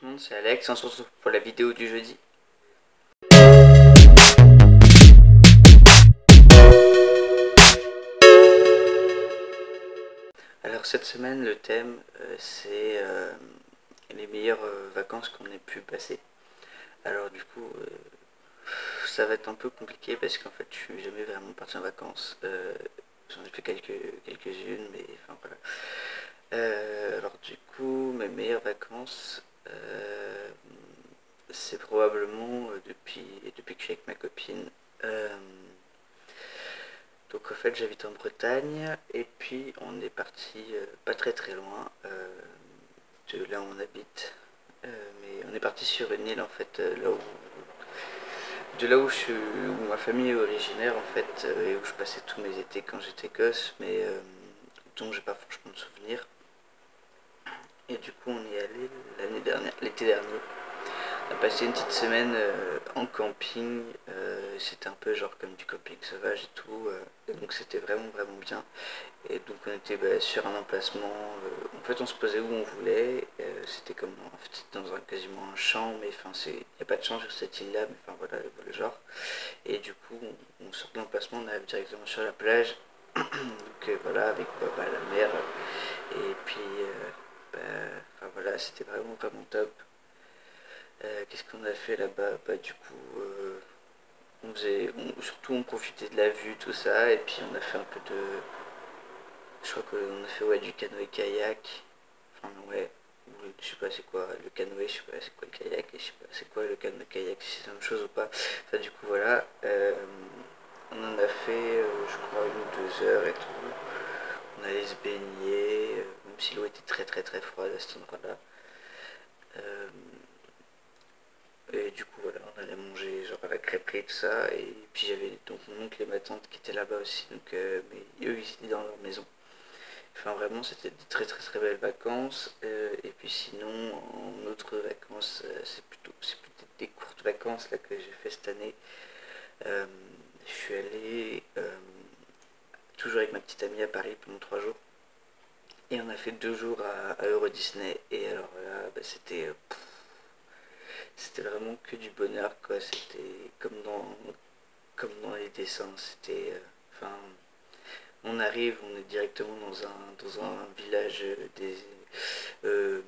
tout le monde, c'est Alex, on se retrouve pour la vidéo du jeudi. Alors cette semaine, le thème, c'est les meilleures vacances qu'on ait pu passer. Alors du coup, ça va être un peu compliqué parce qu'en fait, je suis jamais vraiment parti en vacances. J'en ai fait quelques-unes, mais enfin voilà. Alors du coup, mes meilleures vacances, c'est probablement depuis que je suis avec ma copine. Donc en fait j'habite en Bretagne et puis on est parti pas très loin de là où on habite. Mais on est parti sur une île en fait de là où ma famille est originaire en fait et où je passais tous mes étés quand j'étais gosse mais dont j'ai pas franchement de souvenirs. Et du coup on y est allé l'été dernier. On a passé une petite semaine en camping, c'était un peu genre comme du camping sauvage et tout, et donc c'était vraiment bien. Et donc on était sur un emplacement, en fait on se posait où on voulait, c'était comme en fait, c'était dans quasiment un champ, mais enfin il n'y a pas de champ sur cette île là, mais enfin voilà le genre. Et du coup on sort de l'emplacement, on arrive directement sur la plage, donc voilà avec la mer, et puis enfin voilà c'était vraiment top. Qu'est-ce qu'on a fait là-bas? Du coup, surtout on profitait de la vue, tout ça, et puis on a fait un peu de. Je crois qu'on a fait ouais, du canoë-kayak. Enfin, ouais, je sais pas c'est quoi le canoë, je sais pas c'est quoi le kayak, et je sais pas c'est quoi le canoë-kayak, si c'est la même chose ou pas. Enfin, du coup, voilà. On en a fait, je crois, 1 ou 2 heures et tout. On allait se baigner, même si l'eau était très froide à cet endroit-là. Euh, Et du coup, voilà, on allait manger genre à la crêperie et tout ça. Et puis j'avais donc mon oncle et ma tante qui étaient là-bas aussi. Donc, mais eux, ils étaient dans leur maison. Enfin, vraiment, c'était de très belles vacances. Et puis sinon, en autres vacances, c'est plutôt des courtes vacances là que j'ai fait cette année. Euh, je suis allé toujours avec ma petite amie à Paris pendant 3 jours. Et on a fait 2 jours à Euro Disney. Et alors là, c'était vraiment que du bonheur, quoi. C'était comme dans les dessins. Enfin, on arrive, on est directement dans un village euh,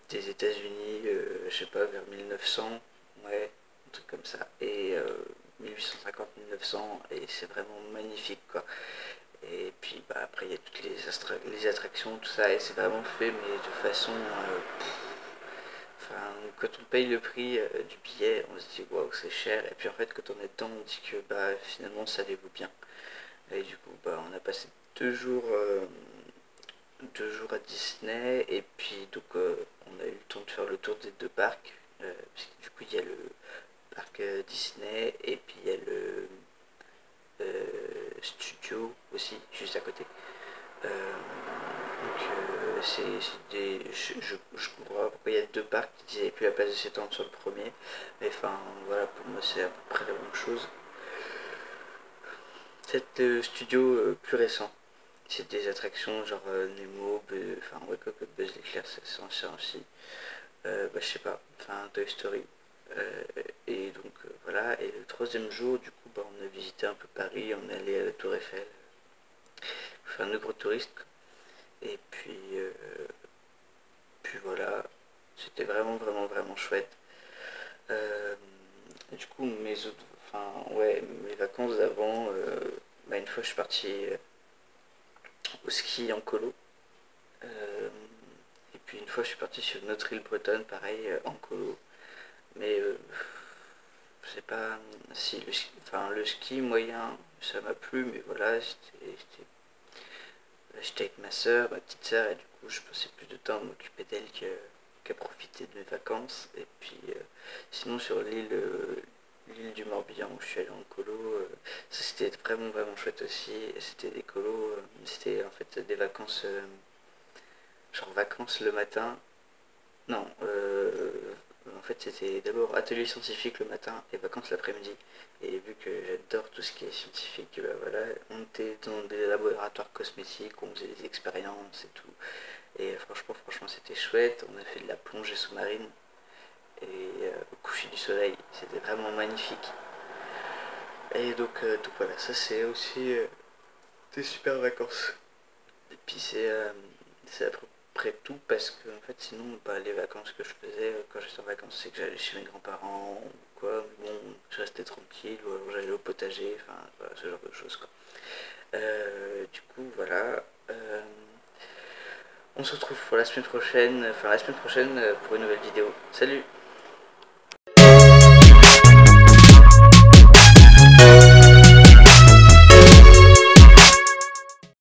des États-Unis, je sais pas, vers 1900, ouais, un truc comme ça. Et 1850-1900, et c'est vraiment magnifique, quoi. Et puis après, il y a toutes les attractions, tout ça, et c'est vraiment fait, mais de façon. Enfin, quand on paye le prix du billet, on se dit waouh, c'est cher. Et puis en fait, quand on est dedans, on dit que finalement ça les vaut bien. Et du coup, on a passé 2 jours à Disney. Et puis, donc, on a eu le temps de faire le tour des 2 parcs. Parce que du coup, il y a le parc Disney et puis il y a le studio aussi, juste à côté. Je comprends pas pourquoi il y a 2 parcs qui n'avaient plus la place de s'étendre sur le premier. Mais enfin, voilà, pour moi, c'est à peu près la même chose. C'est le studio plus récent. C'est des attractions genre Nemo, enfin, ouais, quoi que Buzz l'éclair, c'est ancien aussi. Je sais pas, enfin, Toy Story. Et donc, voilà. Et le troisième jour, du coup, on a visité un peu Paris, on est allé à la Tour Eiffel, faire un gros touriste. Et puis voilà, c'était vraiment chouette. Euh, du coup, mes vacances d'avant, une fois je suis parti au ski en colo. Euh, et puis une fois je suis parti sur une autre île bretonne, pareil, en colo. Mais je sais pas si le ski moyen, ça m'a plu, mais voilà, j'étais avec ma soeur, ma petite soeur, et du coup je passais plus de temps à m'occuper d'elle qu'à profiter de mes vacances. Et puis sinon sur l'île du Morbihan où je suis allé en colo, ça c'était vraiment chouette aussi. C'était des colos, c'était en fait des vacances, genre vacances le matin. Non, en fait c'était d'abord atelier scientifique le matin et vacances l'après-midi. Et vu que j'adore tout ce qui est scientifique, voilà, on était dans des laboratoires cosmétiques, on faisait des expériences et tout. Et franchement c'était chouette. On a fait de la plongée sous-marine. et au coucher du soleil, c'était vraiment magnifique. Et donc voilà, ça c'est aussi des super vacances. Et puis c'est à peu près tout parce que en fait sinon bah, les vacances que je faisais quand j'étais en vacances c'est que j'allais chez mes grands-parents ou quoi, mais bon je restais tranquille ou alors j'allais au potager, enfin voilà, ce genre de choses quoi. Du coup voilà. On se retrouve pour la semaine prochaine, pour une nouvelle vidéo. Salut!